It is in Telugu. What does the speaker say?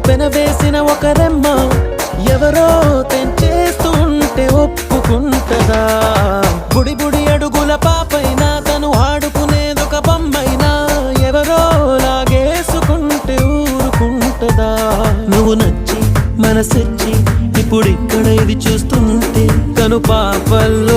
పెనవేసిన ఒక రెమ్మ ఎవరో తెంచేస్తుంటే ఒప్పుకుంటదా? బుడి బుడి అడుగుల పాపైనా తను ఆడుకునేదొక బొమ్మైనా ఎవరో లాగేసుకుంటే ఊరుకుంటదా? నువ్వు నచ్చి మనసొచ్చి ఇప్పుడిక్కడ ఇది చూస్తుంటే కను పాపల్లో